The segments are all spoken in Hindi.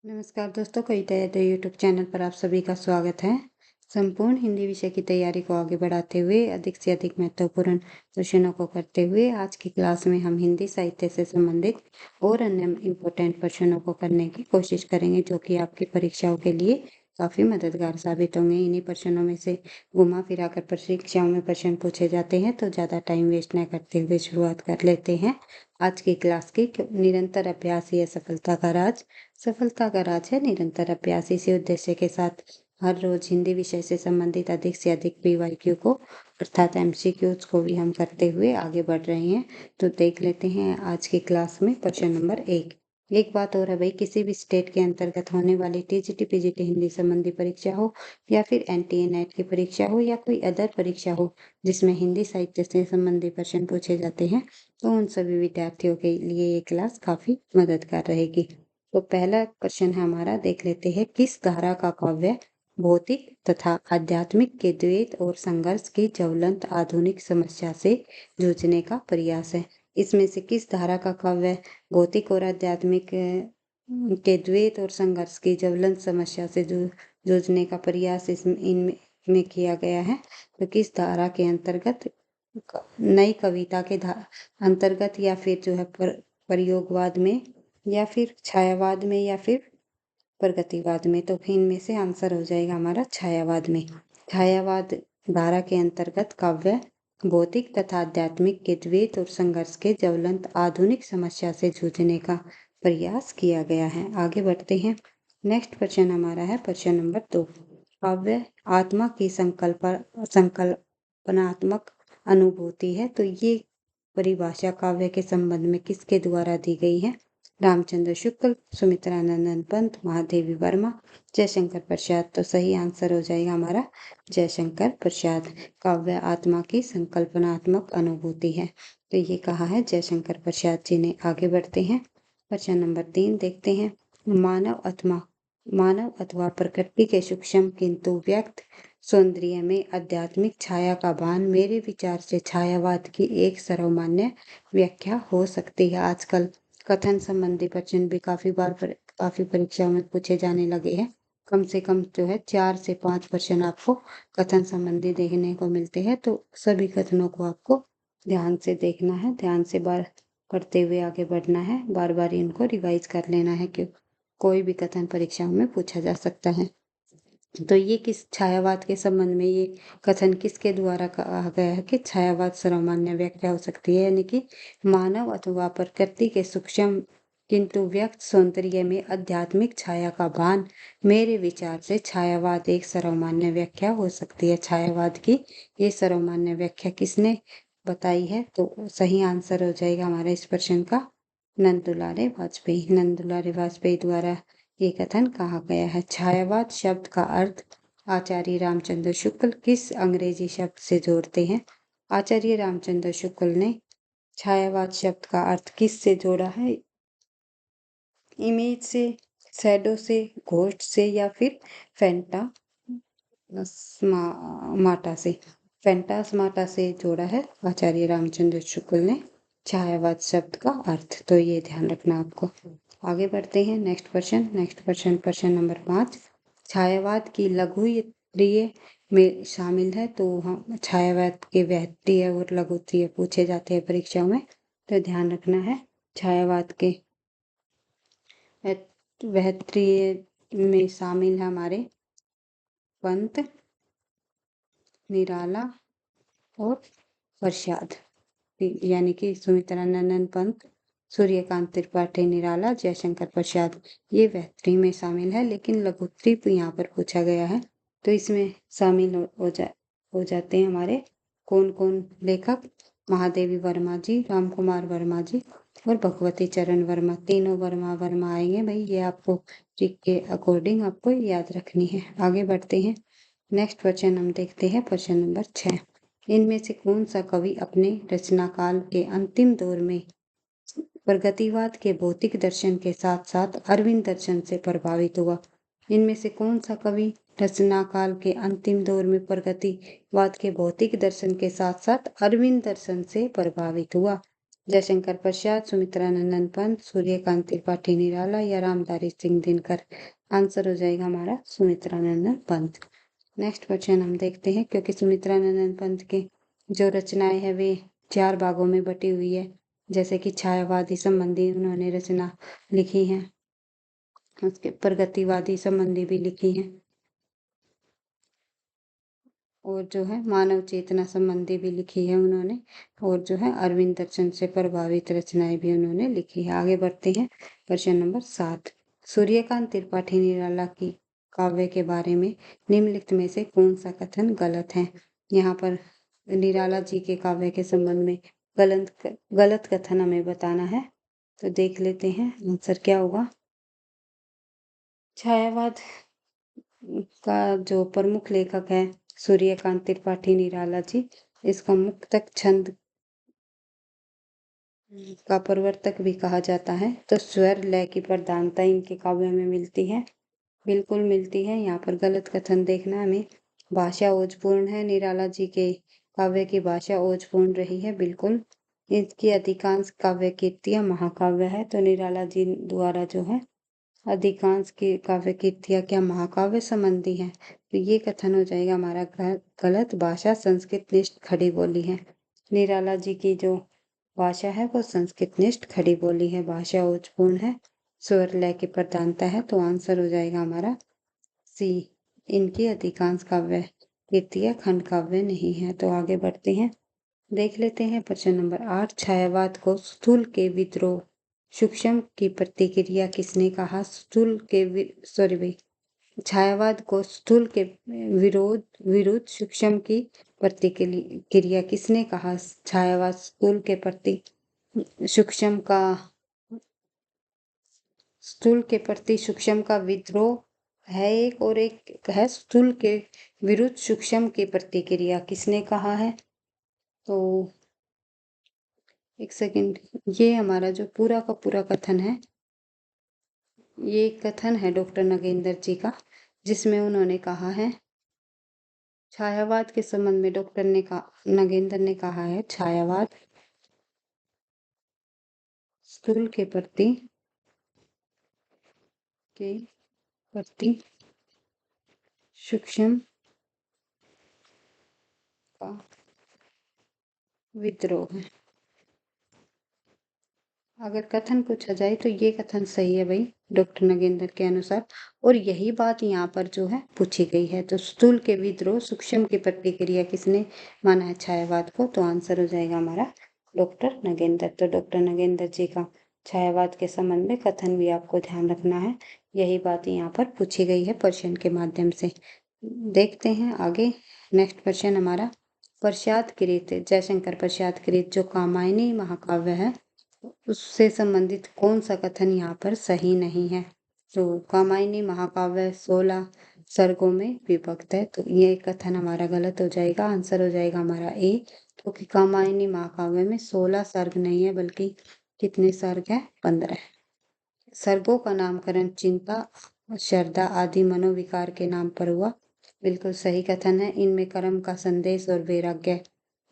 नमस्कार दोस्तों, कविता यादव यूट्यूब चैनल पर आप सभी का स्वागत है। संपूर्ण हिंदी विषय की तैयारी को आगे बढ़ाते हुए अधिक से अधिक महत्वपूर्ण प्रश्नों को करते हुए आज की क्लास में हम हिंदी साहित्य से संबंधित और अन्य इम्पोर्टेंट प्रश्नों को करने की कोशिश करेंगे, जो कि आपकी परीक्षाओं के लिए काफ़ी मददगार साबित होंगे। इन्हीं प्रश्नों में से घुमा फिरा कर परीक्षाओं में प्रश्न पूछे जाते हैं, तो ज़्यादा टाइम वेस्ट न करते हुए शुरुआत कर लेते हैं आज की क्लास की। निरंतर अभ्यास ही है सफलता का राज। सफलता का राज है निरंतर अभ्यास। इसी उद्देश्य के साथ हर रोज हिंदी विषय से संबंधित अधिक से अधिक पीवाईक्यू को अर्थात एमसीक्यूज को भी हम करते हुए आगे बढ़ रहे हैं। तो देख लेते हैं आज की क्लास में प्रश्न नंबर 1। एक बात और है भाई, किसी भी स्टेट के अंतर्गत होने वाली टीजीटी पीजीटी हिंदी संबंधी परीक्षा हो या फिर एनटीए नेट की परीक्षा हो या कोई अदर परीक्षा हो जिसमें हिंदी साहित्य से संबंधित प्रश्न पूछे जाते हैं, तो उन सभी विद्यार्थियों के लिए ये क्लास काफी मददगार रहेगी। तो पहला क्वेश्चन है हमारा, देख लेते हैं। किस धारा का काव्य भौतिक तथा आध्यात्मिक के द्वैत और संघर्ष की ज्वलंत आधुनिक समस्या से जूझने का प्रयास है? इसमें से किस धारा का काव्य भौतिक और आध्यात्मिक के द्वैत और संघर्ष की ज्वलंत समस्या से जूझने का प्रयास इसमें इनमें में किया गया है? तो किस धारा के अंतर्गत, नई कविता के अंतर्गत, या फिर जो है प्रयोगवाद में, या फिर छायावाद में, या फिर प्रगतिवाद में? तो इनमें से आंसर हो जाएगा हमारा छायावाद में। छायावाद धारा के अंतर्गत काव्य भौतिक तथा आध्यात्मिक के द्वैत और संघर्ष के ज्वलंत आधुनिक समस्या से जूझने का प्रयास किया गया है। आगे बढ़ते हैं। नेक्स्ट प्रश्न हमारा है प्रश्न नंबर 2। काव्य आत्मा की संकल्पनात्मक अनुभूति है। तो ये परिभाषा काव्य के संबंध में किसके द्वारा दी गई है? रामचंद्र शुक्ल, सुमित्रानंदन पंत, महादेवी वर्मा, जयशंकर प्रसाद। तो सही आंसर हो जाएगा हमारा जयशंकर प्रसाद। काव्य आत्मा की संकल्पनात्मक अनुभूति है, तो ये कहा है जयशंकर प्रसाद जी ने। आगे बढ़ते हैं। प्रश्न नंबर 3 देखते हैं। मानव अथवा प्रकृति के सूक्ष्म किंतु व्यक्त सौंदर्य में आध्यात्मिक छाया का भान मेरे विचार से छायावाद की एक सर्वमान्य व्याख्या हो सकती है। आजकल कथन संबंधी प्रश्न भी काफी परीक्षाओं में पूछे जाने लगे हैं। कम से कम जो है 4 से 5 प्रश्न आपको कथन संबंधी देखने को मिलते हैं। तो सभी कथनों को आपको ध्यान से देखना है, ध्यान से बार पढ़ते हुए आगे बढ़ना है, बार बार इनको रिवाइज कर लेना है, कि कोई भी कथन परीक्षाओं में पूछा जा सकता है। तो ये किस छायावाद के संबंध में ये कथन किसके द्वारा कहा गया है कि छायावाद सर्वमान्य व्याख्या हो सकती है? यानी कि मानव अथवा प्रकृति के सूक्ष्म किंतु व्यक्त सौंदर्य में आध्यात्मिक छाया का भान मेरे विचार से छायावाद एक सर्वमान्य व्याख्या हो सकती है। छायावाद की ये सर्वमान्य व्याख्या किसने बताई है? तो सही आंसर हो जाएगा हमारे इस प्रश्न का नंदुलारे वाजपेयी। नंदुलारे वाजपेयी द्वारा ये कथन कहा गया है। छायावाद शब्द का अर्थ आचार्य रामचंद्र शुक्ल किस अंग्रेजी शब्द से जोड़ते हैं? आचार्य रामचंद्र शुक्ल ने छायावाद शब्द का अर्थ किस से जोड़ा है? इमेज से, शैडो से, घोस्ट से, या फिर माटा से? फैंटास्माटा से जोड़ा है आचार्य रामचंद्र शुक्ल ने छायावाद शब्द का अर्थ। तो ये ध्यान रखना आपको। आगे बढ़ते हैं। नेक्स्ट प्रश्न नंबर 5। छायावाद की लघुत्तरीय में शामिल है। तो हम छायावाद के व्याहृतीय और लघुत्तरीय पूछे जाते हैं परीक्षाओं में, तो ध्यान रखना है। छायावाद के व्याहृतीय में शामिल है हमारे पंत, निराला और प्रसाद, यानी कि सुमित्रानंदन पंत, सूर्यकांत त्रिपाठी निराला, जयशंकर प्रसाद, ये व्याहृति में शामिल है। लेकिन लघुत्तरी यहाँ पर पूछा गया है, तो इसमें शामिल हो जाते हैं हमारे कौन कौन लेखक? महादेवी वर्मा जी, राम कुमार वर्मा जी और भगवती चरण वर्मा। तीनों वर्मा आएंगे भाई, ये आपको ट्रिक के अकॉर्डिंग आपको याद रखनी है। आगे बढ़ते हैं। नेक्स्ट क्वेश्चन हम देखते हैं प्रश्न नंबर 6। इनमें से कौन सा कवि अपने रचना काल के अंतिम दौर में प्रगतिवाद के भौतिक दर्शन के साथ साथ अरविंद दर्शन से प्रभावित हुआ? इनमें से कौन सा कवि रचना काल के अंतिम दौर में प्रगतिवाद के भौतिक दर्शन के साथ साथ अरविंद दर्शन से प्रभावित हुआ? जयशंकर प्रसाद, सुमित्रानंदन पंत, सूर्यकांत त्रिपाठी निराला या रामधारी सिंह दिनकर। आंसर हो जाएगा हमारा सुमित्रानंदन पंत। नेक्स्ट क्वेश्चन हम देखते हैं, क्योंकि सुमित्रानंदन पंत के जो रचनाएं हैं वे 4 भागों में बटी हुई है, जैसे कि छायावादी संबंधी उन्होंने रचना लिखी है, उसके प्रगतिवादी संबंधी भी लिखी है, और जो है मानव चेतना संबंधी भी लिखी है उन्होंने, और जो है अरविंद दर्शन से प्रभावित रचनाएं भी उन्होंने लिखी है। आगे बढ़ते हैं, प्रश्न नंबर 7। सूर्यकांत त्रिपाठी निराला की काव्य के बारे में निम्नलिखित में से कौन सा कथन गलत है? यहाँ पर निराला जी के काव्य के संबंध में गलत कथन हमें बताना है, तो देख लेते हैं आंसर क्या होगा। छायावाद का जो प्रमुख लेखक है सूर्यकांत त्रिपाठी निराला जी, इसका मुक्तक छंद का प्रवर्तक भी कहा जाता है। तो स्वर लय की प्रधानता इनके काव्य में मिलती है, बिल्कुल मिलती है। यहाँ पर गलत कथन देखना हमें। भाषा ओजपूर्ण है, निराला जी के काव्य की भाषा ओजपूर्ण रही है, बिल्कुल। इसकी अधिकांश काव्य कृतियां महाकाव्य है, तो निराला जी द्वारा जो है अधिकांश की काव्य कृतियां क्या महाकाव्य संबंधी हैं, तो ये कथन हो जाएगा हमारा गलत। भाषा संस्कृत निष्ठ खड़ी बोली है। निराला जी की जो भाषा है वो संस्कृत निष्ठ खड़ी बोली है, भाषा ओजपूर्ण है, स्वर लय की प्रधानता है, तो आंसर हो जाएगा हमारा सी। इनकी अधिकांश काव्य कृतियां खंड काव्य नहीं है। तो आगे बढ़ते हैं, देख लेते हैं प्रश्न नंबर 8। छायावाद को स्थूल के विद्रोह सूक्ष्म की प्रतिक्रिया किसने कहा? छायावाद को स्थूल के विरुद्ध सूक्ष्म की प्रतिक्रिया किसने कहा? छायावाद स्थूल के प्रति सूक्ष्म का विद्रोह है एक, और एक है स्थूल के विरुद्ध सूक्ष्म की प्रतिक्रिया, किसने कहा है? तो एक सेकंड, ये हमारा जो पूरा का पूरा कथन है, ये कथन है डॉक्टर नगेंद्र जी का, जिसमें उन्होंने कहा है छायावाद के संबंध में नगेंद्र ने कहा है, छायावाद स्थूल के प्रति सूक्ष्म का विद्रोह है। अगर कथन पूछा जाए तो ये कथन सही है भाई, डॉक्टर नगेंद्र के अनुसार, और यही बात यहाँ पर जो है पूछी गई है। तो स्थूल के विद्रोह सूक्ष्म की प्रतिक्रिया किसने माना है छायावाद को? तो आंसर हो जाएगा हमारा डॉक्टर नगेंद्र। तो डॉक्टर नगेंद्र जी का छायावाद के संबंध में कथन भी आपको ध्यान रखना है, यही बात यहाँ पर पूछी गई है प्रश्न के माध्यम से। देखते हैं आगे, नेक्स्ट प्रश्न हमारा, प्रसाद कृत जयशंकर प्रसाद कृत जो कामायनी महाकाव्य है, उससे संबंधित कौन सा कथन यहाँ पर सही नहीं है? तो कामायनी महाकाव्य 16 सर्गों में विभक्त है, तो ये कथन हमारा गलत हो जाएगा। आंसर हो जाएगा हमारा ए, क्योंकि कामायनी महाकाव्य में 16 सर्ग नहीं है, बल्कि कितने सर्ग है? 15। सर्गों का नामकरण चिंता, श्रद्धा आदि मनोविकार के नाम पर हुआ, बिल्कुल सही कथन है। इनमें कर्म का संदेश और वैराग्य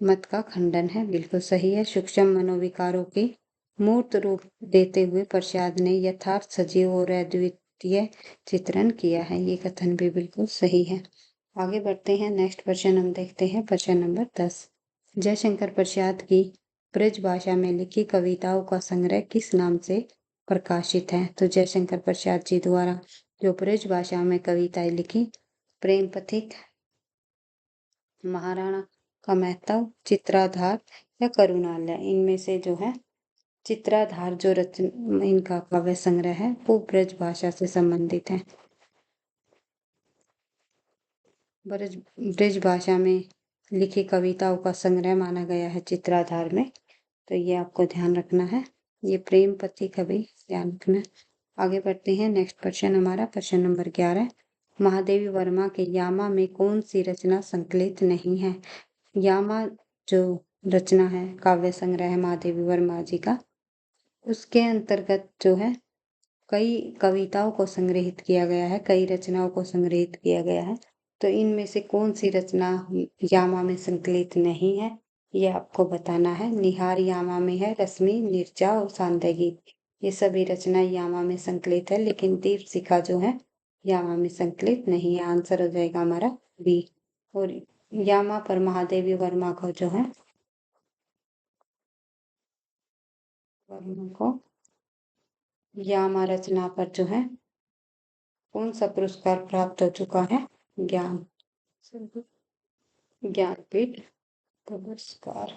मत का खंडन है, बिल्कुल सही है। सूक्ष्म मनोविकारों की मूर्त रूप देते हुए प्रसाद ने यथार्थ सजीव और अद्वितीय चित्रण किया है, ये कथन भी बिल्कुल सही है। आगे बढ़ते हैं, नेक्स्ट प्रश्न हम देखते हैं, प्रश्न नंबर 10। जयशंकर प्रसाद की ब्रज भाषा में लिखी कविताओं का संग्रह किस नाम से प्रकाशित है? तो जयशंकर प्रसाद जी द्वारा जो ब्रज भाषा में कविताएं लिखी, प्रेम पथिक, महाराणा का महत्व, चित्राधार या करुणालय, इनमें से जो है चित्राधार जो इनका काव्य संग्रह है वो ब्रज भाषा से संबंधित है। ब्रज भाषा में लिखी कविताओं का संग्रह माना गया है चित्राधार में, तो ये आपको ध्यान रखना है। ये प्रेम पथिक है भाई, ध्यान रखना। आगे बढ़ते हैं, नेक्स्ट प्रश्न हमारा प्रश्न नंबर 11। महादेवी वर्मा के यामा में कौन सी रचना संकलित नहीं है? यामा जो रचना है, काव्य संग्रह है महादेवी वर्मा जी का, उसके अंतर्गत जो है कई कविताओं को संग्रहित किया गया है, कई रचनाओं को संग्रहित किया गया है। तो इनमें से कौन सी रचना यामा में संकलित नहीं है? ये आपको बताना है। निहार यामा में है, रश्मि, नीरजा और सांदगी। ये सभी रचना यामा में संकलित है, लेकिन दीप शिखा जो है यामा में संकलित नहीं है। आंसर हो जाएगा हमारा बी। और यामा पर महादेवी वर्मा को जो है वर्मा को यामा रचना पर जो है कौन सा पुरस्कार प्राप्त हो चुका है? ज्ञान ज्ञानपीठ पुरस्कार।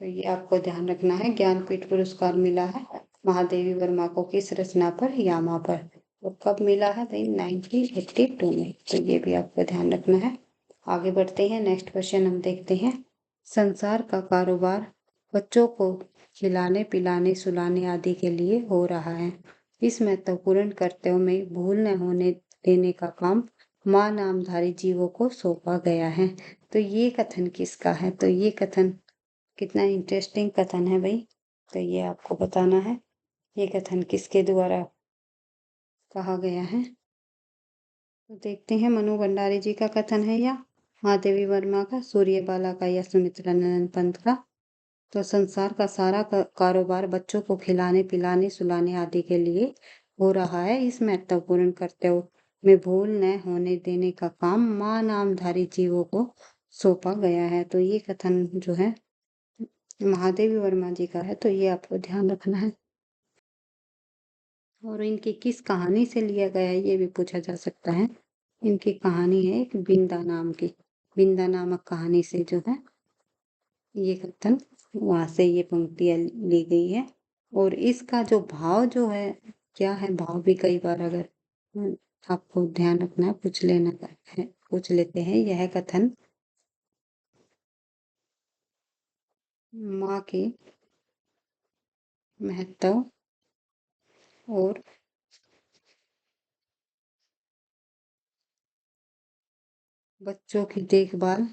तो ये आपको ध्यान रखना है, ज्ञानपीठ पुरस्कार मिला है महादेवी वर्मा को किस रचना पर? यामा पर। और कब मिला है भाई? 1982 में। तो ये भी आपको ध्यान रखना है। आगे बढ़ते हैं, नेक्स्ट क्वेश्चन हम देखते हैं। संसार का कारोबार बच्चों को खिलाने पिलाने सुलाने आदि के लिए हो रहा है। इस महत्वपूर्ण कर्तव्य में भूल न होने देने का काम मां नामधारी जीवों को सौंपा गया है। तो ये कथन किसका है? तो ये कथन कितना इंटरेस्टिंग कथन है भाई। तो ये आपको बताना है, ये कथन किसके द्वारा कहा गया है। तो देखते हैं, मनु भंडारी जी का कथन है या महादेवी वर्मा का, सूर्यबाला का या सुमित्रानंद पंत का। तो संसार का सारा कारोबार बच्चों को खिलाने पिलाने सुलाने आदि के लिए हो रहा है। इस महत्वपूर्ण कर्तव्य में भूल न होने देने का काम मां नामधारी जीवों को सौंपा गया है। तो ये कथन जो है महादेवी वर्मा जी का है। तो ये आपको ध्यान रखना है। और इनकी किस कहानी से लिया गया है ये भी पूछा जा सकता है। इनकी कहानी है एक बिंदा नाम की, बिंदा नामक कहानी से जो है ये कथन, वहां से ये पंक्तियां ली गई है। और इसका जो भाव जो है, क्या है भाव भी कई बार अगर आपको ध्यान रखना है, पूछ लेना है, पूछ लेते हैं। यह कथन माँ के महत्व और बच्चों की देखभाल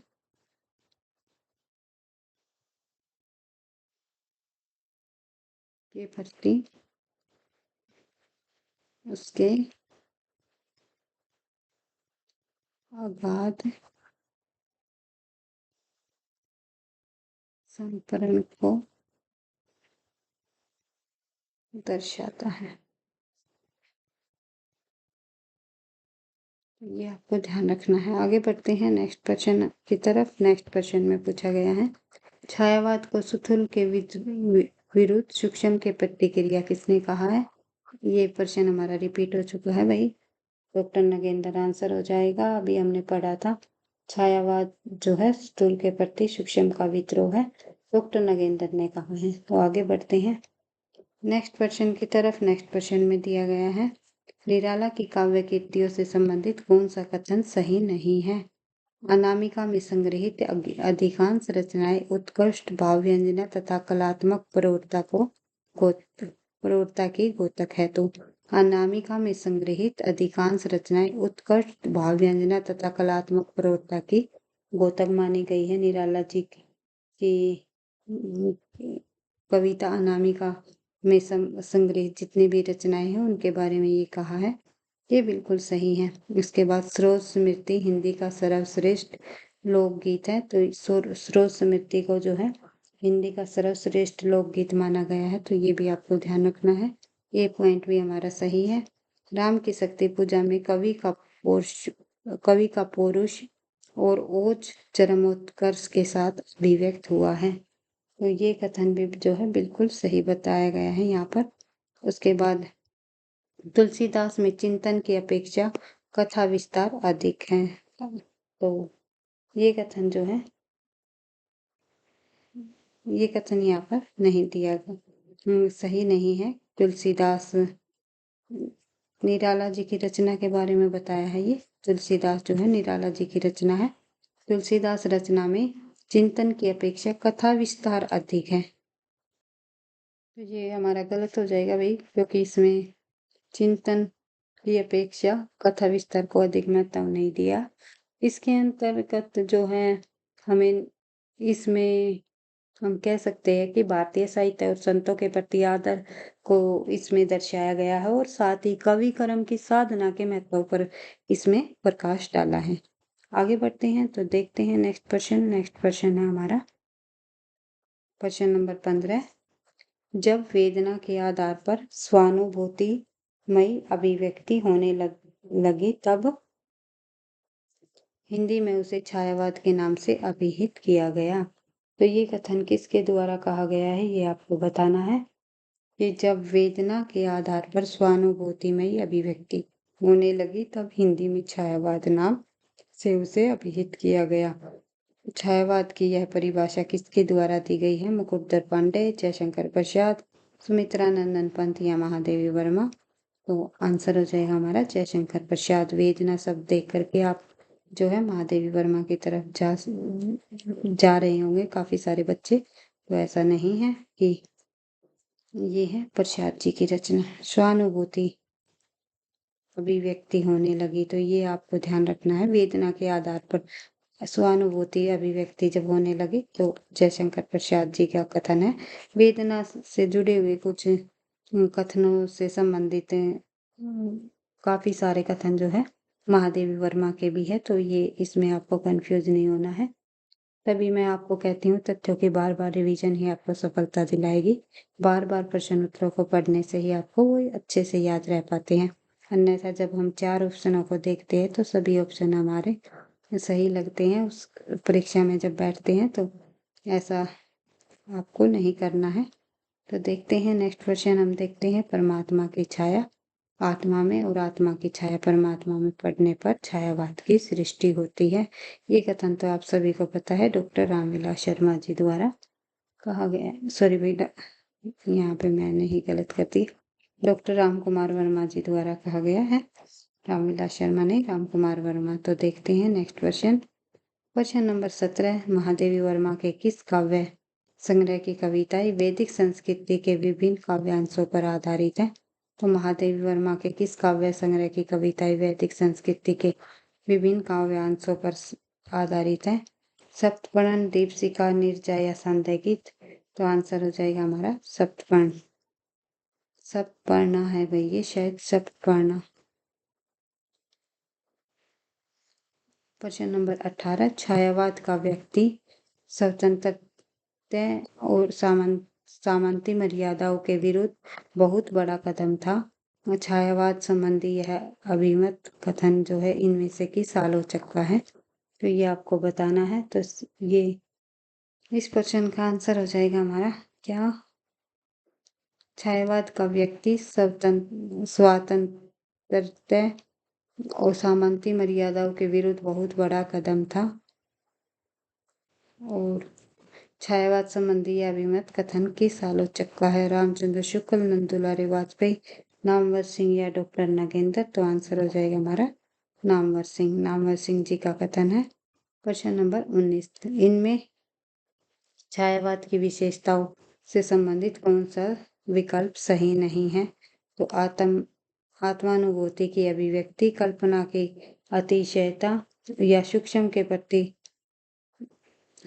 के प्रति उसके अगाध समर्पण को दर्शाता है। ये आपको ध्यान रखना है। आगे बढ़ते हैं नेक्स्ट क्वेश्चन की तरफ। नेक्स्ट क्वेश्चन में पूछा गया है, छायावाद को स्थूल के विरुद्ध सूक्ष्म के प्रतिक्रिया किसने कहा है? ये प्रश्न हमारा रिपीट हो चुका है भाई। डॉक्टर नगेंद्र आंसर हो जाएगा। अभी हमने पढ़ा था छायावाद जो है स्थूल के प्रति सूक्ष्म का विद्रोह है, डॉक्टर नगेंद्र ने कहा है। तो आगे बढ़ते हैं नेक्स्ट क्वेश्चन की तरफ। नेक्स्ट क्वेश्चन में दिया गया है, निराला की काव्य कृतियों से संबंधित कौन सा कथन सही नहीं है? अनामिका में संग्रहित अधिकांश रचनाएं उत्कृष्ट भाव व्यंजना तथा कलात्मक प्रवृत्ता की द्योतक है। तो अनामिका में संग्रहित अधिकांश रचनाएं उत्कृष्ट भाव व्यंजना तथा कलात्मक प्रवृत्ता की द्योतक मानी गई है। निराला जी की कविता अनामिका में संग्रहित जितनी भी रचनाएं हैं उनके बारे में ये कहा है। ये बिल्कुल सही है। इसके बाद स्रोत स्मृति हिंदी का सर्वश्रेष्ठ लोकगीत है। तो स्रोत स्मृति को जो है हिंदी का सर्वश्रेष्ठ लोकगीत माना गया है। तो ये भी आपको ध्यान रखना है। ये पॉइंट भी हमारा सही है। राम की शक्ति पूजा में कवि का पौरुष और ओज चरमोत्कर्ष के साथ अभिव्यक्त हुआ है। तो ये कथन भी जो है बिल्कुल सही बताया गया है यहाँ पर। उसके बाद तुलसीदास में चिंतन की अपेक्षा कथा विस्तार अधिक है। तो ये कथन जो है, ये कथन यहाँ पर नहीं दिया गया, सही नहीं है। तुलसीदास निराला जी की रचना के बारे में बताया है। ये तुलसीदास जो है निराला जी की रचना है। तुलसीदास रचना में चिंतन की अपेक्षा कथा विस्तार अधिक है। तो ये हमारा गलत हो जाएगा भाई, क्योंकि इसमें चिंतन की अपेक्षा कथा विस्तार को अधिक महत्व नहीं दिया। इसके अंतर्गत जो है हमें इसमें हम कह सकते हैं कि भारतीय साहित्य और संतों के प्रति आदर को इसमें दर्शाया गया है, और साथ ही कवि कर्म की साधना के महत्व पर इसमें प्रकाश डाला है। आगे बढ़ते हैं तो देखते हैं नेक्स्ट क्वेश्चन है हमारा क्वेश्चन नंबर 15। जब वेदना के आधार पर स्वानुभूतिमयी अभिव्यक्ति होने लगी तब हिंदी में उसे छायावाद के नाम से अभिहित किया गया। तो ये कथन किसके द्वारा कहा गया है ये आपको बताना है कि जब वेदना के आधार पर स्वानुभूतिमयी अभिव्यक्ति होने लगी तब हिंदी में छायावाद नाम से उसे अभिहित किया गया। छायावाद की यह परिभाषा किसके द्वारा दी गई है? मुकुटधर पांडे, जयशंकर प्रसाद, सुमित्रा नंदन पंत या महादेवी वर्मा। तो आंसर हो जाएगा हमारा जयशंकर प्रसाद। वेदना शब्द देख करके आप जो है महादेवी वर्मा की तरफ जा रहे होंगे काफी सारे बच्चे। तो ऐसा नहीं है कि ये है प्रसाद जी की रचना। स्वानुभूति अभिव्यक्ति होने लगी तो ये आपको ध्यान रखना है। वेदना के आधार पर स्वानुभूति अभिव्यक्ति जब होने लगी तो जयशंकर प्रसाद जी का कथन है। वेदना से जुड़े हुए कुछ कथनों से संबंधित काफी सारे कथन जो है महादेवी वर्मा के भी है। तो ये इसमें आपको कंफ्यूज नहीं होना है। तभी मैं आपको कहती हूँ तथ्यों की बार बार रिवीजन ही आपको सफलता दिलाएगी। बार बार प्रश्न उत्तरों को पढ़ने से ही आपको वो अच्छे से याद रह पाते हैं। अन्यथा जब हम 4 ऑप्शनों को देखते हैं तो सभी ऑप्शन हमारे सही लगते हैं। उस परीक्षा में जब बैठते हैं तो ऐसा आपको नहीं करना है। तो देखते हैं नेक्स्ट क्वेश्चन हम देखते हैं परमात्मा की छाया आत्मा में और आत्मा की छाया परमात्मा में पड़ने पर छायावाद की सृष्टि होती है। ये कथन तो आप सभी को पता है, डॉक्टर रामविलास शर्मा जी द्वारा कहा गया है। सॉरी बेटा, यहाँ पे मैंने ही गलत कर दी। डॉक्टर राम कुमार वर्मा जी द्वारा कहा गया है, रामविलास शर्मा नहीं, राम कुमार वर्मा। तो देखते हैं next question number 17। Mahadevi Verma के किस काव्य संग्रह की कविताएं वैदिक संस्कृति के विभिन्न काव्यांशों पर आधारित है? तो महादेवी वर्मा के किस काव्य संग्रह की कविताएं वैदिक संस्कृति के विभिन्न काव्यांशों पर आधारित है? सप्तपर्ण, दीपशिखा, निर्जय या संध्या गीत। तो आंसर हो जाएगा हमारा सप्तपर्ण। सप्तपर्ण है भाई, ये शायद सप्तपर्ण। प्रश्न नंबर 18। छायावाद का व्यक्ति स्वतंत्रता और सामंती मर्यादाओं के विरुद्ध बहुत बड़ा कदम था। छायावाद संबंधी यह अभिमत कथन जो है इनमें से किस आलोचक का है? तो ये आपको बताना है। तो ये इस क्वेश्चन का आंसर हो जाएगा हमारा क्या? छायावाद का व्यक्ति स्वतंत्रता और सामंती मर्यादाओं के विरुद्ध बहुत बड़ा कदम था। और छायावाद संबंधी यह अभिमत कथन किस आलोचक का है? रामचंद्र शुक्ल, नंदुलारी वाजपेयी, नामवर सिंह या डॉक्टर नगेंद्र। तो आंसर हो जाएगा हमारा नामवर सिंह। नामवर सिंह जी का कथन है। Question number 19। इनमें छायावाद की विशेषताओं से संबंधित कौन सा विकल्प सही नहीं है? तो आत्मानुभूति की अभिव्यक्ति, कल्पना की अतिशयता या सूक्ष्म के प्रति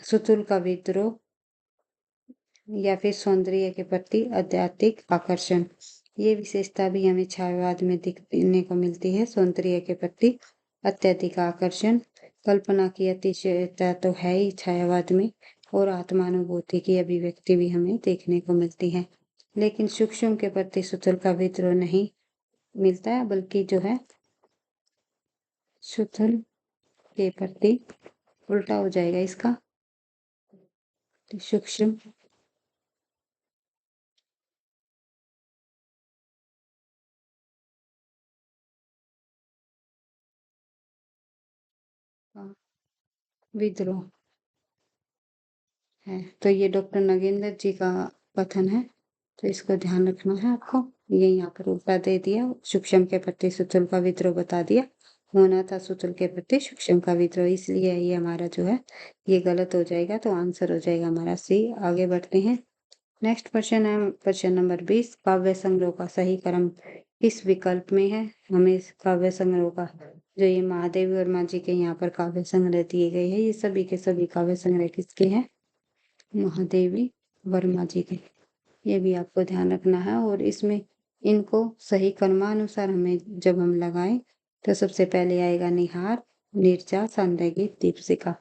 सुतुल का विद्रोह या फिर सौंदर्य के प्रति आध्यात्मिक आकर्षण। ये विशेषता भी हमें छायावाद में देखने को मिलती है। सौंदर्य के प्रति अत्यधिक आकर्षण, कल्पना की अतिशयता तो है ही छायावाद में, और आत्मानुभूति की अभिव्यक्ति भी हमें देखने को मिलती है। लेकिन सूक्ष्म के प्रति सुतुल का विद्रोह नहीं मिलता है, बल्कि जो है सुतुल के प्रति उल्टा हो जाएगा इसका, सूक्ष्म विद्रोह है। तो ये डॉक्टर नगेंद्र जी का कथन है, तो इसको ध्यान रखना है आपको। ये यहाँ पर उल्टा दे दिया, सूक्ष्म के प्रति सुतुल का विद्रोह बता दिया, होना था सुतुल के प्रति सूक्ष्म का विद्रोह, इसलिए ये हमारा जो है ये गलत हो जाएगा। तो आंसर हो जाएगा हमारा सी। आगे बढ़ते हैं। नेक्स्ट क्वेश्चन है क्वेश्चन नंबर 20। काव्य संग्रह का सही क्रम किस विकल्प में है? हमें काव्य संग्रह का जो ये महादेवी वर्मा जी के यहाँ पर काव्य संग्रह दिए गए हैं, ये सभी के सभी काव्य संग्रह किसके हैं? महादेवी वर्मा जी के। ये भी आपको ध्यान रखना है। और इसमें इनको सही क्रमानुसार हमें जब हम लगाएं तो सबसे पहले आएगा निहार, नीरजा सांदगी दीपशिखा।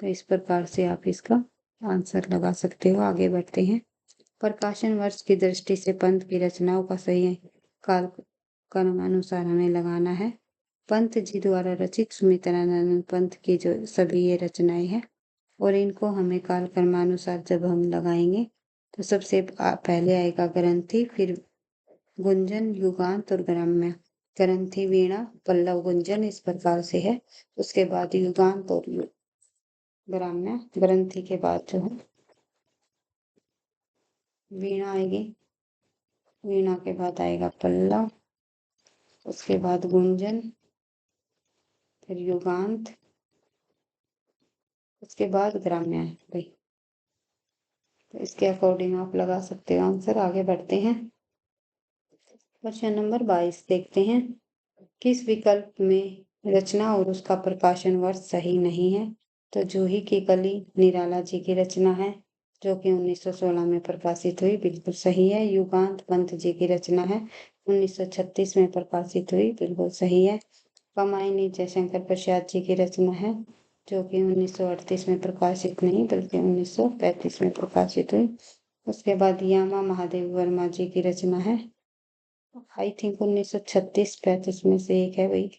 तो इस प्रकार से आप इसका आंसर लगा सकते हो। आगे बढ़ते हैं। प्रकाशन वर्ष की दृष्टि से पंत की रचनाओं का सही काल क्रमानुसार हमें लगाना है। पंत जी द्वारा रचित सुमित्रानंद पंत की जो सभी ये रचनाएं हैं और इनको हमें काल क्रमानुसार जब हम लगाएंगे तो सबसे पहले आएगा ग्रंथि, फिर गुंजन, युगांत और ग्राम्य। ग्रंथि, वीणा, पल्लव, गुंजन इस प्रकार से है। उसके बाद युगांत और ग्राम्य। ग्रंथि के बाद जो है वीणा आएगी, वीणा के बाद आएगा पल्लव, उसके बाद गुंजन, फिर युगांत, उसके बाद ग्राम्य है भाई। तो इसके अकॉर्डिंग आप लगा सकते हो आंसर। आगे बढ़ते हैं। प्रश्न नंबर 22 देखते हैं। किस विकल्प में रचना और उसका प्रकाशन वर्ष सही नहीं है? तो जूही की कली निराला जी की रचना है जो कि 1916 में प्रकाशित हुई, बिल्कुल सही है। युगांत पंत जी की रचना है, 1936 में प्रकाशित हुई, बिल्कुल सही है। कामायनी जयशंकर प्रसाद जी की रचना है जो कि 1938 में प्रकाशित नहीं बल्कि 1935 में प्रकाशित हुई। उसके बाद यामा महादेव वर्मा जी की रचना है, आई थिंक 1936-35 में से एक है भाई।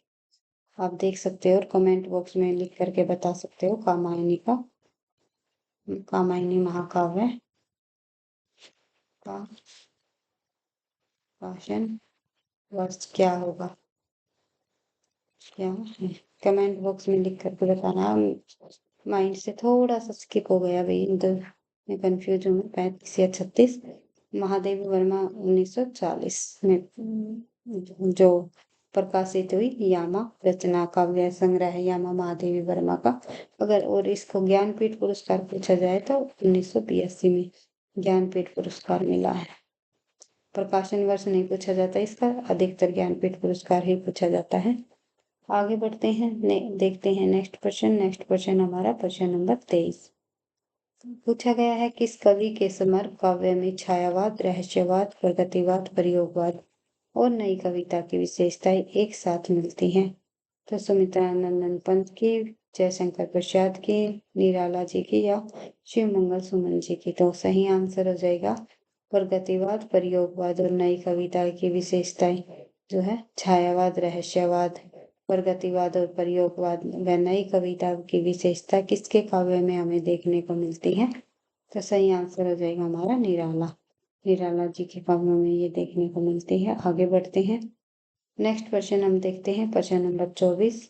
आप देख सकते हो और कमेंट बॉक्स में लिख करके बता सकते हो। कामायनी महाकाव्य का प्रकाशन वर्ष क्या होगा, क्या है? कमेंट बॉक्स में लिख करके बताना। माइंड से थोड़ा सा स्किप हो गया भाई, इधर मैं कंफ्यूज हूँ। 35 या 36। महादेव वर्मा 1940 में जो प्रकाशित हुई यामा रचना काव्य संग्रह है यामा महादेवी वर्मा का। अगर और इसको ज्ञानपीठ पुरस्कार पूछा जाए तो 1982 में ज्ञानपीठ पुरस्कार मिला है। प्रकाशन वर्ष नहीं पूछा जाता इसका, अधिकतर ज्ञानपीठ पुरस्कार ही पूछा जाता है। आगे बढ़ते हैं, देखते हैं नेक्स्ट क्वेश्चन। नेक्स्ट क्वेश्चन हमारा प्रश्न नंबर 23 पूछा गया है। किस कवि के समर काव्य में छायावाद, रहस्यवाद, प्रगतिवाद, प्रयोगवाद और नई कविता की विशेषताएं एक साथ मिलती हैं? तो सुमित्रानंद पंत की, जयशंकर प्रसाद की, निराला जी की या शिव मंगल सुमन जी की? तो सही आंसर हो जाएगा प्रगतिवाद, प्रयोगवाद और नई कविता की विशेषताएं जो है छायावाद, रहस्यवाद, प्रगतिवाद और प्रयोगवाद व नई कविता की विशेषता किसके काव्य में हमें देखने को मिलती है? तो सही आंसर हो जाएगा हमारा निराला। निराला जी के काव्यों में ये देखने को मिलती है। आगे बढ़ते हैं। नेक्स्ट क्वेश्चन हम देखते हैं प्रश्न नंबर 24।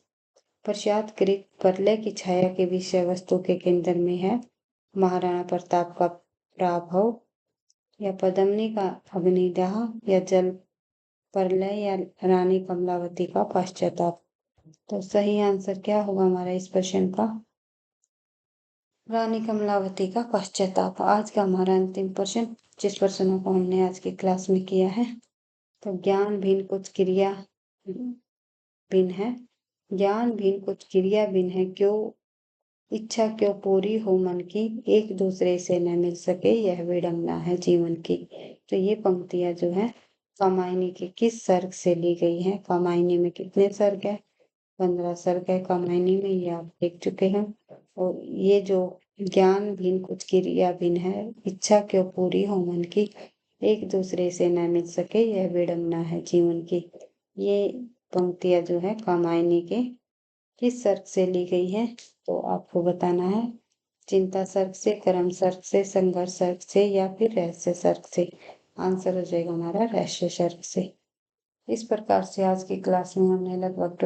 पश्चातकृत प्रलय की छाया के विषय वस्तु के केंद्र में है महाराणा प्रताप का पराभव या पद्मिनी का अग्निदाह या जल प्रलय या रानी कमलावती का पश्चाताप? तो सही आंसर क्या होगा हमारा इस प्रश्न का? रानी कमलावती का पश्चाताप। आज का हमारा अंतिम प्रश्न, जिस प्रश्नों को हमने आज की क्लास में किया है। तो ज्ञान भिन्न कुछ क्रिया भिन्न है, ज्ञान भिन्न कुछ क्रिया भिन्न है, क्यों इच्छा क्यों पूरी हो मन की, एक दूसरे से न मिल सके यह विडंबना है जीवन की। तो ये पंक्तियां जो है कामायनी के किस सर्ग से ली गई है? कामायनी में कितने सर्ग है? 15 सर्ग है कामायनी में, ये आप देख चुके हैं। और ये जो ज्ञान भिन्न कुछ क्रिया भिन्न है, इच्छा क्यों पूरी हो मन की, एक दूसरे से न मिल सके यह विडंबना है जीवन की, ये पंक्तियां जो है कामायनी के किस सर्ग से ली गई है? तो आपको बताना है चिंता सर्ग से, कर्म सर्ग से, संघर्ष सर्ग से या फिर रहस्य सर्ग से। आंसर हो जाएगा हमारा रहस्य सर्ग से। इस प्रकार से आज की क्लास में हमने लगभग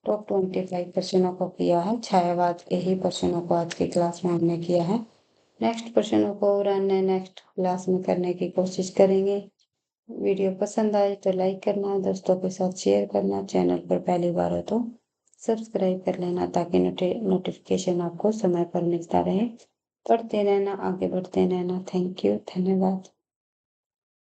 टॉप 25 प्रश्नों को किया है। छायावाद के ही प्रश्नों को आज की क्लास में हमने किया है। नेक्स्ट प्रश्नों को और अन्य नेक्स्ट क्लास में करने की कोशिश करेंगे। वीडियो पसंद आए तो लाइक करना, दोस्तों के साथ शेयर करना, चैनल पर पहली बार हो तो सब्सक्राइब कर लेना ताकि नोटिफिकेशन आपको समय पर मिलता रहे। पढ़ते रहना, आगे बढ़ते रहना। थैंक यू, धन्यवाद।